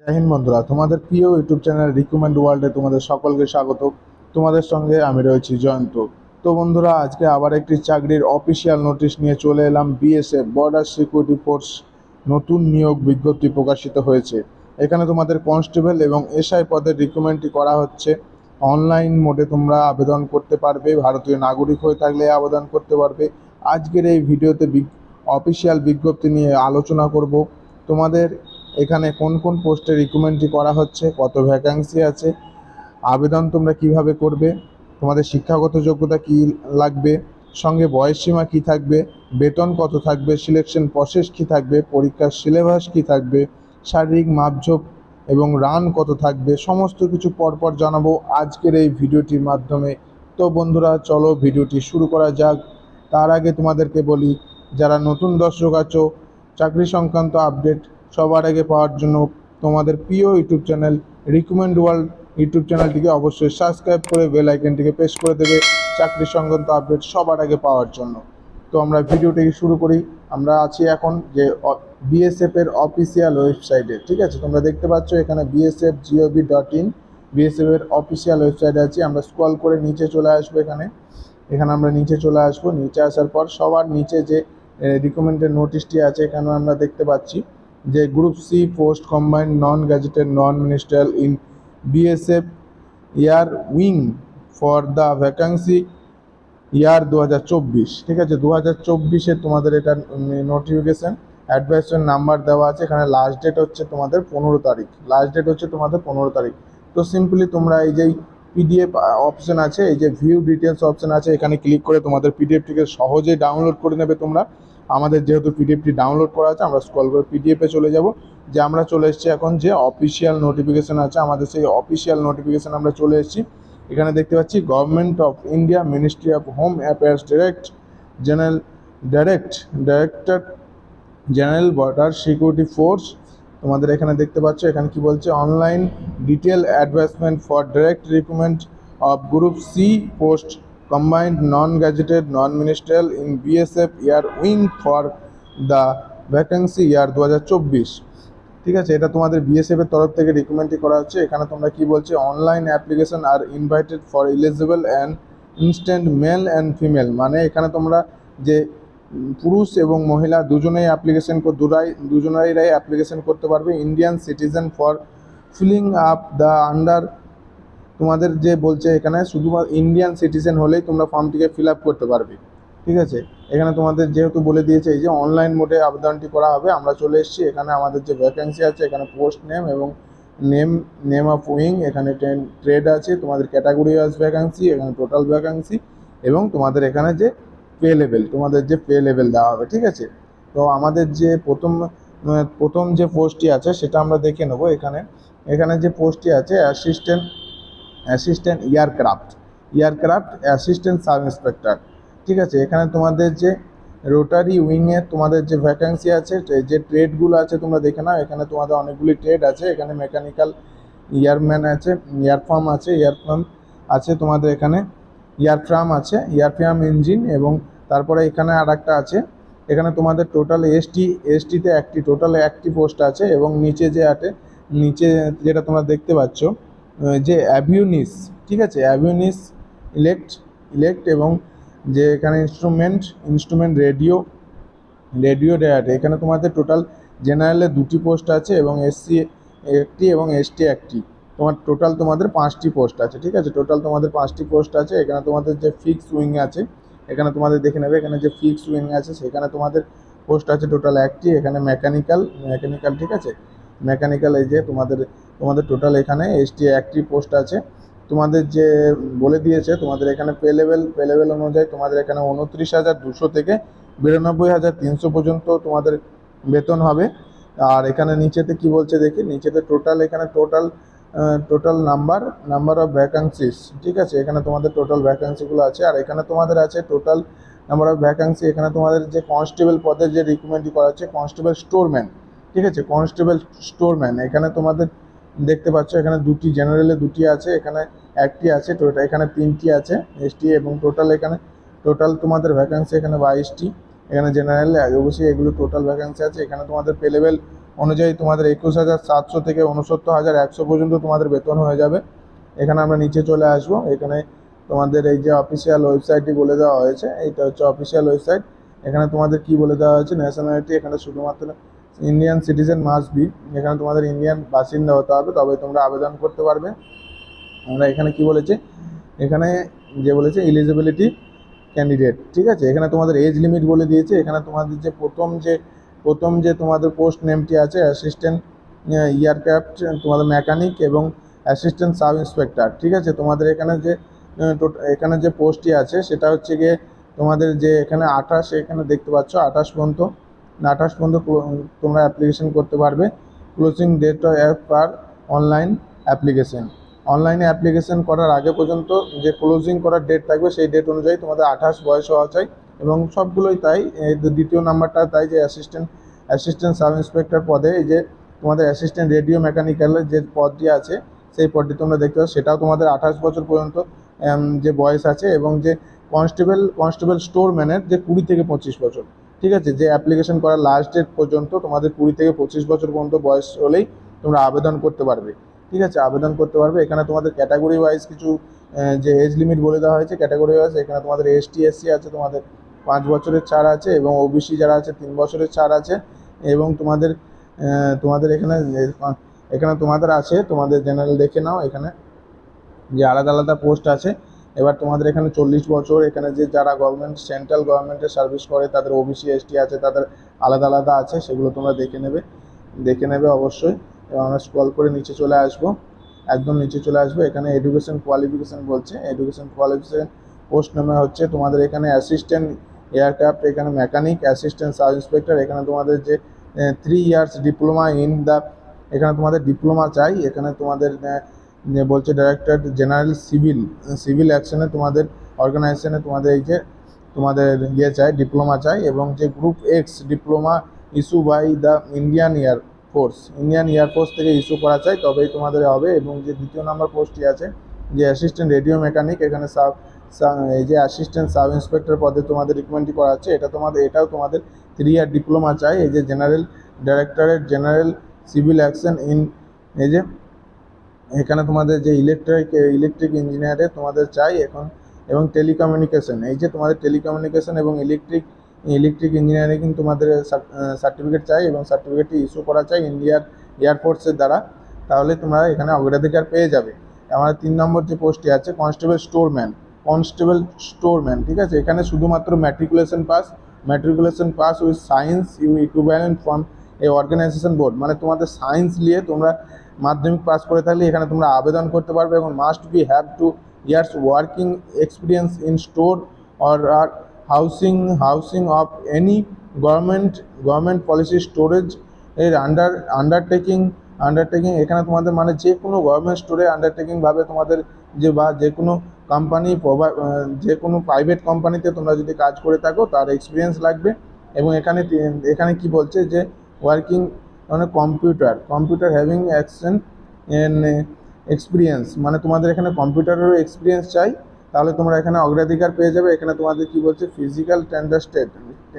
জয় হিন্দ বন্ধুরা, তোমাদের প্রিয় ইউটিউব চ্যানেল রিকমেন্ড ওয়ার্ল্ডে তোমাদের সকলকে স্বাগত। তোমাদের সঙ্গে আমি রয়েছি জয়ন্ত। তো বন্ধুরা, আজকে আবার একটি চাকরির অফিসিয়াল নোটিশ নিয়ে চলে এলাম। বিএসএফ বর্ডার সিকিউরিটি ফোর্স নতুন নিয়োগ বিজ্ঞপ্তি প্রকাশিত হয়েছে। এখানে তোমাদের কনস্টেবল এবং এসআই পদের রিক্রুটমেন্টটি করা হচ্ছে। অনলাইন মোডে তোমরা আবেদন করতে পারবে। ভারতীয় নাগরিক হয়ে থাকলে আবেদন করতে পারবে। আজকের এই ভিডিওতে অফিসিয়াল বিজ্ঞপ্তি নিয়ে আলোচনা করব। তোমাদের এখানে কোন কোন পোস্টে রিক্রুটমেন্টটি করা হচ্ছে, কত ভ্যাকান্সি আছে, আবেদন তোমরা কিভাবে করবে, তোমাদের শিক্ষাগত যোগ্যতা কী লাগবে, সঙ্গে বয়সসীমা কী থাকবে, বেতন কত থাকবে, সিলেকশন প্রসেস কী থাকবে, পরীক্ষার সিলেবাস কী থাকবে, শারীরিক মাপঝোপ এবং রান কত থাকবে, সমস্ত কিছু পরপর জানাবো আজকের এই ভিডিওটির মাধ্যমে। তো বন্ধুরা, চলো ভিডিওটি শুরু করা যাক। তার আগে তোমাদেরকে বলি, যারা নতুন দর্শক আছো, চাকরি সংক্রান্ত আপডেট সবার আগে পাওয়ার জন্য তোমাদের প্রিয় YouTube channel recommend world YouTube চ্যানেলটিকে অবশ্যই সাবস্ক্রাইব করে বেল আইকনটিকে প্রেস করে দেবে চাকরি সংক্রান্ত আপডেট সবার আগে পাওয়ার জন্য। তো আমরা ভিডিওটি শুরু করি। আমরা আছি এখন যে বিএসএফ এর অফিসিয়াল ওয়েবসাইটে। ঠিক আছে, তোমরা দেখতে পাচ্ছ এখানে bsf.gov.in বিএসএফ এর অফিসিয়াল ওয়েবসাইটে আছি। আমরা স্ক্রল করে নিচে চলে আসবো। এখানে আমরা নিচে চলে আসবো। নিচে আসার পর সবার নিচে যে রিকমেন্ডেড নোটিশটি আছে, এখানে আমরা দেখতে পাচ্ছি যে group C post combined non gazetted non ministerial in BSF air wing for the vacancy year 2024। ঠিক আছে, 2024-এ তোমাদের এটা নোটিফিকেশান অ্যাডভাইসের নাম্বার দেওয়া আছে। এখানে লাস্ট ডেট হচ্ছে তোমাদের 15 তারিখ। তো সিম্পলি তোমরা এই যে পিডিএফ অপশান আছে, এই যে ভিউ ডিটেলস অপশান আছে, এখানে ক্লিক করে তোমাদের পিডিএফটিকে সহজেই ডাউনলোড করে নেবে তোমরা। আমাদের যেহেতু পিডিএফটি ডাউনলোড করা আছে, আমরা স্ক্রল করে পিডিএফে চলে যাব। যে আমরা চলে এসেছি এখন যে অফিসিয়াল নোটিফিকেশান আছে আমাদের, সেই অফিসিয়াল নোটিফিকেশান আমরা চলে এসেছি। এখানে দেখতে পাচ্ছি government of India ministry of home affairs director general border security force. তোমাদের এখানে দেখতে পাচ্ছ এখানে কি বলছে, online detail advisement for direct recruitment of group C post combined non gazetted non ministerial in BSF air wing for the vacancy year 2024। ঠিক আছে, এটা তোমাদের বিএসএফ এর তরফ থেকে রিকমেন্ডই করা হচ্ছে। এখানে তোমরা কি বলছে, online application are invited for eligible and instant male and female. মানে এখানে তোমরা যে পুরুষ এবং মহিলা দুজনেই দুজনেরাই অ্যাপ্লিকেশন করতে পারবে। Indian citizen for filling up the under. তোমাদের যে বলছে এখানে শুধুমাত্র ইন্ডিয়ান সিটিজেন হলেই তোমরা ফর্মটিকে ফিল আপ করতে পারবে। ঠিক আছে, এখানে তোমাদের যেহেতু বলে দিয়েছে এই যে অনলাইন মোডে আবেদনটি করা হবে। আমরা চলে এসেছি এখানে আমাদের যে ভ্যাকেন্সি আছে, এখানে পোস্ট নেম এবং নেম অফ উইং, এখানে ট্রেড আছে, তোমাদের ক্যাটাগরি ওয়াইজ ভ্যাকেন্সি, এখানে টোটাল ভ্যাকেন্সি এবং তোমাদের এখানে যে পে লেভেল দেওয়া হবে। ঠিক আছে, তো আমাদের যে প্রথম যে পোস্টটি আছে সেটা আমরা দেখে নেব। এখানে যে পোস্টটি আছে assistant aircraft assistant sub inspector. ঠিক আছে, এখানে তোমাদের যে রোটারি উইংয়ে তোমাদের যে ভ্যাকান্সি আছে, যে ট্রেডগুলো আছে তোমরা দেখে নাও। এখানে তোমাদের অনেকগুলি ট্রেড আছে। এখানে মেকানিক্যাল ইয়ারম্যান আছে, ইয়ারফ্রাম আছে তোমাদের, এখানে ইয়ারফ্রাম ইঞ্জিন, এবং তারপরে এখানে আর একটা আছে। এখানে তোমাদের টোটাল এসটিতে একটি পোস্ট আছে, এবং নিচে যেটা তোমরা দেখতে পাচ্ছ যে অ্যাভিওনিস। ঠিক আছে, অ্যাভিওনিস ইলেক্ট এবং যে এখানে ইনস্ট্রুমেন্ট রেডিও ডেয়ার। এখানে তোমাদের টোটাল জেনারেলে 2টি পোস্ট আছে এবং এসসি একটি এবং এসটি একটি। তোমাদের 5টি পোস্ট আছে। ঠিক আছে, টোটাল তোমাদের 5টি পোস্ট আছে। এখানে তোমাদের যে ফিক্স উইং আছে, এখানে তোমাদের দেখে নেবে, এখানে যে ফিক্স উইং আছে সেখানে তোমাদের পোস্ট আছে টোটাল একটি। এখানে মেকানিক্যাল। ঠিক আছে, মেকানিক্যাল এই যে তোমাদের টোটাল এখানে এসটি একটি পোস্ট আছে। তোমাদের যে বলে দিয়েছে তোমাদের এখানে পে লেভেল অনুযায়ী তোমাদের এখানে 29,200 থেকে 92,300 পর্যন্ত তোমাদের বেতন হবে। আর এখানে নিচেতে কি বলছে দেখি, নিচেতে টোটাল নাম্বার অফ ভ্যাকান্সিস। ঠিক আছে, এখানে তোমাদের টোটাল ভ্যাকান্সিগুলো আছে। আর এখানে তোমাদের আছে টোটাল নাম্বার অফ ভ্যাকান্সি। এখানে তোমাদের যে কনস্টেবল পদের যে রিক্রুটমেন্টটি করা হচ্ছে, কনস্টেবল স্টোরম্যান। ঠিক আছে, কনস্টেবল স্টোরম্যান এখানে তোমাদের দেখতে পাচ্ছ এখানে জেনারেলে 2টি আছে, এখানে একটি আছে, এখানে 3টি আছে এসটি, এবং টোটাল তোমাদের ভ্যাকান্সি এখানে 22টি। এখানে জেনারেল অবশ্যই এগুলো টোটাল ভ্যাকান্সি আছে। এখানে তোমাদের পে লেভেল অনুযায়ী তোমাদের 21,700 থেকে 69,100 পর্যন্ত তোমাদের বেতন হয়ে যাবে। এখানে আমরা নিচে চলে আসবো। এখানে তোমাদের এই যে অফিসিয়াল ওয়েবসাইটটি বলে দেওয়া হয়েছে, এইটা হচ্ছে অফিসিয়াল ওয়েবসাইট। এখানে তোমাদের কি বলে দেওয়া হয়েছে, ন্যাশনালিটি এখানে শুধুমাত্র ইন্ডিয়ান সিটিজেন মাস্ট বি, এখানে তোমাদের ইন্ডিয়ান বাসিন্দা হতে হবে, তবে তোমরা আবেদন করতে পারবে। আমরা এখানে কি বলেছে, এখানে যে বলেছে এলিজিবিলিটি ক্যান্ডিডেট, ঠিক আছে। এখানে তোমাদের এজ লিমিট বলে দিয়েছে। এখানে তোমাদের যে প্রথম যে তোমাদের পোস্ট নেমটি আছে অ্যাসিস্ট্যান্ট এয়ারক্রাফট তোমাদের মেকানিক এবং অ্যাসিস্ট্যান্ট সাব ইন্সপেক্টর, ঠিক আছে। তোমাদের এখানে যে পোস্টটি আছে সেটা হচ্ছে গিয়ে তোমাদের যে এখানে 28, এখানে দেখতে পাচ্ছ 28 পর্যন্ত তোমরা অ্যাপ্লিকেশন করতে পারবে। ক্লোজিং ডেট পার অনলাইন অ্যাপ্লিকেশন, অনলাইনে অ্যাপ্লিকেশন করার আগে পর্যন্ত যে ক্লোজিং করার ডেট থাকবে সেই ডেট অনুযায়ী তোমাদের 28 বয়স হওয়া চাই। এবং সবগুলোই তাই। দ্বিতীয় নাম্বারটা তাই যে অ্যাসিস্ট্যান্ট সাব ইন্সপেক্টর পদে এই যে তোমাদের অ্যাসিস্ট্যান্ট রেডিও মেকানিক্যালের যে পদটি আছে সেই পদটি তোমরা দেখতে পাচ্ছ, সেটাও তোমাদের 28 বছর পর্যন্ত যে বয়স আছে। এবং যে কনস্টেবল স্টোরম্যানের যে 20 থেকে 25 বছর, ঠিক আছে। যে অ্যাপ্লিকেশন করার লাস্ট ডেট পর্যন্ত তোমাদের 20 থেকে 25 বছর পর্যন্ত বয়স হলেই তোমরা আবেদন করতে পারবে, ঠিক আছে, আবেদন করতে পারবে। এখানে তোমাদের ক্যাটাগরি ওয়াইজ কিছু যে এজ লিমিট বলে দেওয়া হয়েছে ক্যাটাগরি ওয়াইজ। এখানে তোমাদের এসটি এসসি আছে, তোমাদের 5 বছরের ছাড় আছে, এবং ওবিসি যারা আছে 3 বছরের ছাড় আছে। এবং তোমাদের এখানে তোমাদের আছে তোমাদের জেনারেল দেখে নাও, এখানে যে আলাদা আলাদা পোস্ট আছে। এবার তোমাদের এখানে 40 বছর, এখানে যে যারা সেন্ট্রাল গভর্নমেন্টের সার্ভিস করে তাদের ওবিসি এসটি আছে, তাদের আলাদা আলাদা আছে, সেগুলো তোমরা দেখে নেবে অবশ্যই। এবং আমরা স্ক্রল করে নিচে চলে আসবো, একদম নিচে চলে আসবো। এখানে এডুকেশন কোয়ালিফিকেশান বলছে, এডুকেশন কোয়ালিফিকেশান পোস্ট নামে হচ্ছে তোমাদের এখানে অ্যাসিস্ট্যান্ট এয়ারক্রাফট, এখানে মেকানিক, অ্যাসিস্ট্যান্ট সাব ইন্সপেক্টর। এখানে তোমাদের যে 3 ইয়ার্স ডিপ্লোমা ইন দ্য, এখানে তোমাদের ডিপ্লোমা চাই। এখানে তোমাদের বলছে ডাইরেক্টর জেনারেল সিভিল অ্যাকশনে তোমাদের অর্গানাইজেশনে তোমাদের এই যে তোমাদের চাই, ডিপ্লোমা চাই। এবং যে group X diploma issue by the Indian air force থেকে ইস্যু করা চাই, তবেই তোমাদের হবে। এবং যে দ্বিতীয় নাম্বার পোস্টটি আছে যে অ্যাসিস্ট্যান্ট রেডিও মেকানিক, এখানে এই যে অ্যাসিস্ট্যান্ট সাব ইন্সপেক্টর পদে তোমাদের রিকমেন্ডটি করা হচ্ছে। এটাও তোমাদের 3 ইয়ার ডিপ্লোমা চাই। এই যে directorate general civil action in, এই যে এখানে তোমাদের যে ইলেকট্রিক ইঞ্জিনিয়ারে তোমাদের চাই এখন। এবং টেলিকমিউনিকেশন, এই যে তোমাদের টেলিকমিউনিকেশন এবং ইলেকট্রিক ইঞ্জিনিয়ারিং তোমাদের সার্টিফিকেট চাই, এবং সার্টিফিকেটটি ইস্যু করা চাই ইন্ডিয়ার এয়ারফোর্সের দ্বারা, তাহলে তোমরা এখানে অগ্রাধিকার পেয়ে যাবে। আমাদের 3 নম্বর যে পোস্টটি আছে কনস্টেবল স্টোরম্যান, ঠিক আছে। এখানে শুধুমাত্র matriculation pass with science equivalent from এই অর্গানাইজেশন বোর্ড, মানে তোমাদের সায়েন্স নিয়ে তোমরা মাধ্যমিক পাস করে থাকলে এখানে তোমরা আবেদন করতে পারবে। এবং must be have 2 years working experience in store or housing of any government policy storage এর আন্ডারটেকিং। এখানে তোমাদের মানে যে কোনো গভর্নমেন্ট স্টোরে আন্ডারটেকিংভাবে তোমাদের যে কোনো কোম্পানি যে কোনো প্রাইভেট কোম্পানিতে তোমরা যদি কাজ করে থাকো তার এক্সপিরিয়েন্স লাগবে। এবং এখানে কি বলছে যে ওয়ার্কিং মানে কম্পিউটার হ্যাভিং এক্সপিরিয়েন্স, মানে তোমাদের এখানে কম্পিউটারেরও এক্সপিরিয়েন্স চাই, তাহলে তোমরা এখানে অগ্রাধিকার পেয়ে যাবে। এখানে তোমাদের কি বলছে ফিজিক্যাল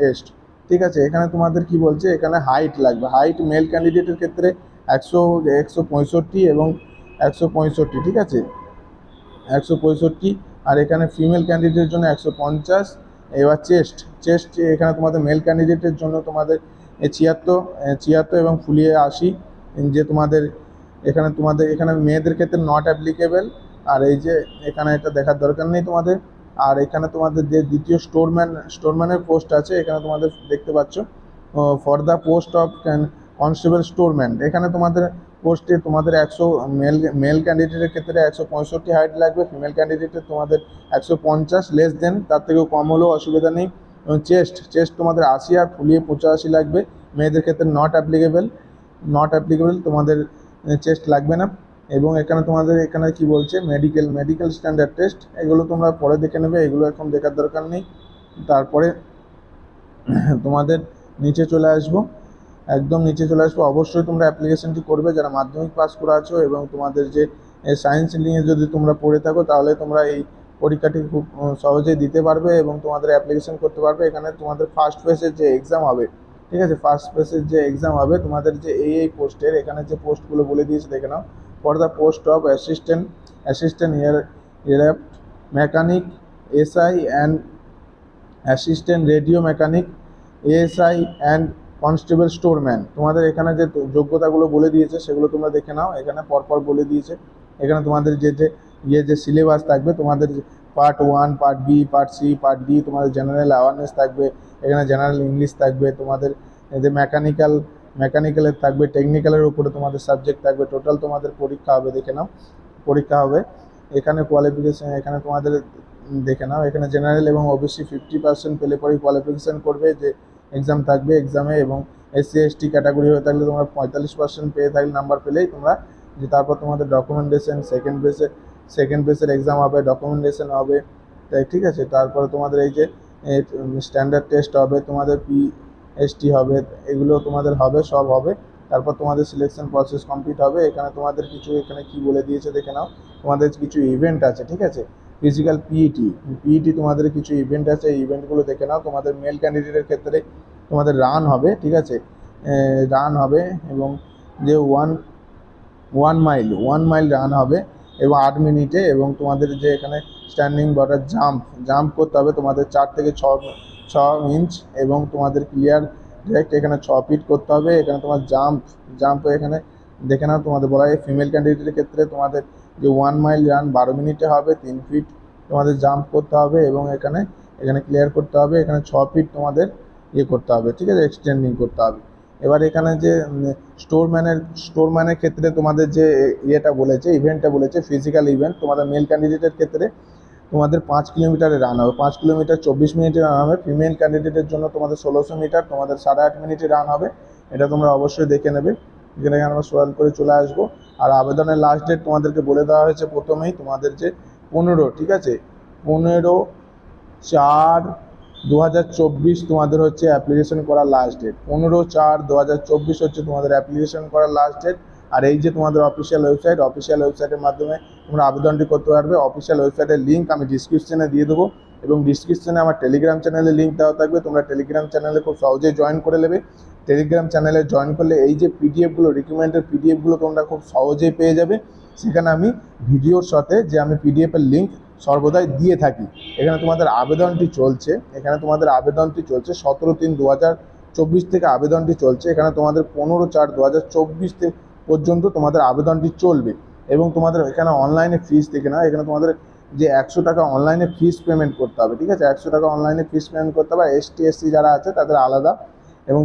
টেস্ট, ঠিক আছে। এখানে তোমাদের কি বলছে এখানে হাইট লাগবে, হাইট মেল ক্যান্ডিডেটের ক্ষেত্রে 165 এবং 165, ঠিক আছে, 165। আর এখানে ফিমেল ক্যান্ডিডেটের জন্য 150। এবার চেস্ট এখানে তোমাদের মেল ক্যান্ডিডেটের জন্য তোমাদের 76 এবং ফুলিয়ে 80। যে তোমাদের এখানে মেয়েদের ক্ষেত্রে নট অ্যাপ্লিকেবল। আর এই যে এখানে এটা দেখার দরকার নেই তোমাদের। আর এখানে তোমাদের যে দ্বিতীয় স্টোরম্যানের পোস্ট আছে, এখানে তোমাদের দেখতে পাচ্ছ for the post of constable storeman, এখানে তোমাদের পোস্টে তোমাদের 100 মেল ক্যান্ডিডেটের ক্ষেত্রে 165 হাইট লাগবে, ফিমেল ক্যান্ডিডেটের তোমাদের 150, লেস দেন, তার থেকেও কম হলেও অসুবিধা নেই। এবং চেস্ট তোমাদের 80 আর ফুলিয়ে 85 লাগবে। মেয়েদের ক্ষেত্রে নট অ্যাপ্লিকেবল, তোমাদের চেস্ট লাগবে না। এবং এখানে তোমাদের এখানে কি বলছে মেডিকেল স্ট্যান্ডার্ড টেস্ট, এগুলো তোমরা পরে দেখে নেবে, এগুলো এখন দেখার দরকার নেই। তারপরে তোমাদের নিচে চলে আসবো, একদম নিচে চলে আসবো। অবশ্যই তোমরা অ্যাপ্লিকেশনটি করবে যারা মাধ্যমিক পাস করে আছো, এবং তোমাদের যে সায়েন্স নিয়ে যদি তোমরা পড়ে থাকো তাহলে তোমরা এই পরীক্ষাটি খুব সহজেই দিতে পারবে এবং তোমাদের অ্যাপ্লিকেশন করতে পারবে। এখানে তোমাদের ফার্স্ট ফেজের যে এক্সাম হবে ঠিক আছে। ফার্স্ট ফেজের যে এক্সাম হবে তোমাদের যে এই পোস্টের, এখানে যে পোস্টগুলো বলে দিয়েছে দেখে নাও। For the post of assistant aircraft mechanic, SI and assistant radio mechanic, ASI and constable storeman. তোমাদের এখানে যে যোগ্যতাগুলো বলে দিয়েছে সেগুলো তোমরা দেখে নাও, এখানে পরপর বলে দিয়েছে। এখানে তোমাদের যে সিলেবাস থাকবে, তোমাদের part 1, part B, part C, part D, তোমাদের জেনারেল অ্যাওয়ারনেস থাকবে, এখানে জেনারেল ইংলিশ থাকবে, তোমাদের যে মেকানিক্যালের থাকবে, টেকনিক্যালের উপরে তোমাদের সাবজেক্ট থাকবে। টোটাল তোমাদের পরীক্ষা হবে, দেখে নাও পরীক্ষা হবে। এখানে কোয়ালিফিকেশান, এখানে তোমাদের দেখে নাও, এখানে জেনারেল এবং ওবিসি 50% পেলে পরেই কোয়ালিফিকেশান করবে যে এক্সাম থাকবে এক্সামে, এবং এসসি এসটি ক্যাটাগরি হয়ে থাকলে তোমরা 45% পেয়ে থাকলে নাম্বার পেলেই তোমরা যে তারপর তোমাদের ডকুমেন্টেশন সেকেন্ড বেসের এক্সাম হবে, ডকুমেন্টেশন হবে, তাই ঠিক আছে। তারপরে তোমাদের এই যে স্ট্যান্ডার্ড টেস্ট হবে, তোমাদের পিএসটি হবে, এগুলো তোমাদের হবে, সব হবে। তারপর তোমাদের সিলেকশন প্রসেস কমপ্লিট হবে। এখানে তোমাদের কিছু, এখানে কি বলে দিয়েছে দেখে নাও, তোমাদের কিছু ইভেন্ট আছে, ঠিক আছে। ফিজিক্যাল পিইটি তোমাদের কিছু ইভেন্ট আছে, এই ইভেন্টগুলো দেখে নাও। তোমাদের মেল ক্যান্ডিডেটের ক্ষেত্রে তোমাদের রান হবে, ঠিক আছে, রান হবে, এবং যে ওয়ান মাইল রান হবে এবং 8 মিনিটে, এবং তোমাদের যে এখানে স্ট্যান্ডিং বর্ডার জাম্প করতে হবে তোমাদের 4 থেকে 6 ইঞ্চ, এবং তোমাদের ক্লিয়ার ডাইরেক্ট এখানে 6 ফিট করতে হবে। এখানে তোমার জাম্প এখানে দেখে নাও। তোমাদের বলা হয় ফিমেল ক্যান্ডিডেটের ক্ষেত্রে তোমাদের যে 1 মাইল রান 12 মিনিটে হবে, 3 ফিট তোমাদের জাম্প করতে হবে, এবং এখানে ক্লিয়ার করতে হবে। এখানে 6 ফিট তোমাদের করতে হবে, ঠিক আছে, এক্সটেন্ডিং করতে হবে। এবার এখানে যে স্টোরম্যানের ক্ষেত্রে তোমাদের যে বলেছে, ইভেন্টটা বলেছে ফিজিক্যাল ইভেন্ট। তোমাদের মেল ক্যান্ডিডেটের ক্ষেত্রে তোমাদের 5 কিলোমিটারে রান হবে, 5 কিলোমিটার 24 মিনিটে রান হবে। ফিমেল ক্যান্ডিডেটের জন্য তোমাদের 1600 মিটার, তোমাদের 8.5 মিনিটে রান হবে। এটা তোমরা অবশ্যই দেখে নেবে। এখানে আমরা সোয়াল করে চলে আসবো। আর আবেদনের লাস্ট ডেট তোমাদেরকে বলে দেওয়া হয়েছে প্রথমেই, তোমাদের যে 15, ঠিক আছে, 15/4/2024 তোমাদের হচ্ছে অ্যাপ্লিকেশন করার লাস্ট ডেট। 15/4/2024 হচ্ছে তোমাদের অ্যাপ্লিকেশন করার লাস্ট ডেট। আর এই যে তোমাদের অফিসিয়াল ওয়েবসাইটের মাধ্যমে তোমরা আবেদনটি করতে পারবে। অফিসিয়াল ওয়েবসাইটের লিঙ্ক আমি ডিসক্রিপশনে দিয়ে দেবো, এবং ডিসক্রিপশনে আমার টেলিগ্রাম চ্যানেলের লিঙ্ক দেওয়া থাকবে। তোমরা টেলিগ্রাম চ্যানেলে খুব সহজেই জয়েন করে নেবে। টেলিগ্রাম চ্যানেলে জয়েন করলে এই যে পিডিএফগুলো, রিকমেন্ডেড পিডিএফগুলো তোমরা খুব সহজেই পেয়ে যাবে। সেখানে আমি ভিডিওর সাথে যে আমি পিডিএফের লিঙ্ক সর্বদাই দিয়ে থাকি। এখানে তোমাদের আবেদনটি চলছে, 17/3/2024 থেকে আবেদনটি চলছে। এখানে তোমাদের 15/4/2024 পর্যন্ত তোমাদের আবেদনটি চলবে। এবং তোমাদের এখানে অনলাইনে ফিস দেখে নাও। এখানে তোমাদের যে 100 টাকা অনলাইনে ফিস পেমেন্ট করতে হবে, ঠিক আছে, 100 টাকা অনলাইনে ফিস পেমেন্ট করতে হবে। এসটি এসসি যারা আছে তাদের আলাদা, এবং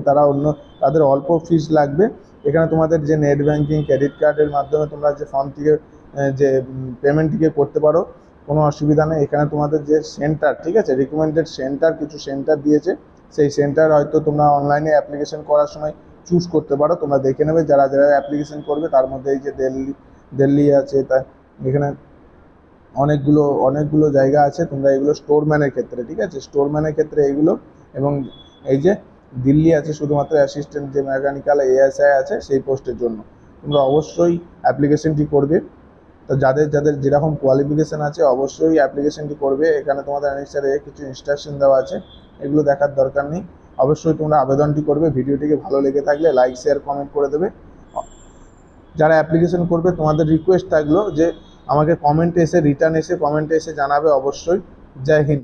তাদের অল্প ফিস লাগবে। এখানে তোমাদের যে নেট ব্যাঙ্কিং, ক্রেডিট কার্ডের মাধ্যমে তোমরা যে ফর্ম থেকে যে পেমেন্টটিকে করতে পারো, কোনো অসুবিধা নেই। এখানে তোমাদের যে সেন্টার, ঠিক আছে, রিকমেন্ডেড সেন্টার, কিছু সেন্টার দিয়েছে। সেই সেন্টার হয়তো তোমরা অনলাইনে অ্যাপ্লিকেশন করার সময় চুজ করতে পারো। তোমরা দেখে নেবে যারা অ্যাপ্লিকেশন করবে। তার মধ্যে এই যে দিল্লি আছে, তাই এখানে অনেকগুলো জায়গা আছে। তোমরা এগুলো স্টোরম্যানের ক্ষেত্রে, ঠিক আছে, স্টোরম্যানের ক্ষেত্রে এইগুলো, এবং এই যে দিল্লি আছে শুধুমাত্র অ্যাসিস্ট্যান্ট যে মেকানিক্যাল এএসআই আছে সেই পোস্টের জন্য। তোমরা অবশ্যই অ্যাপ্লিকেশনটি করবে। তো যাদের যেরকম কোয়ালিফিকেশান আছে অবশ্যই অ্যাপ্লিকেশনটি করবে। এখানে তোমাদের অ্যানেক্সারে কিছু ইনস্ট্রাকশন দেওয়া আছে, এগুলো দেখার দরকার নেই। অবশ্যই তোমরা আবেদনটি করবে। ভিডিওটিকে ভালো লেগে থাকলে লাইক, শেয়ার, কমেন্ট করে দেবে। যারা অ্যাপ্লিকেশন করবে তোমাদের রিকোয়েস্ট থাকলো যে আমাকে রিটার্ন এসে কমেন্টে এসে জানাবে অবশ্যই। জয় হিন্দ।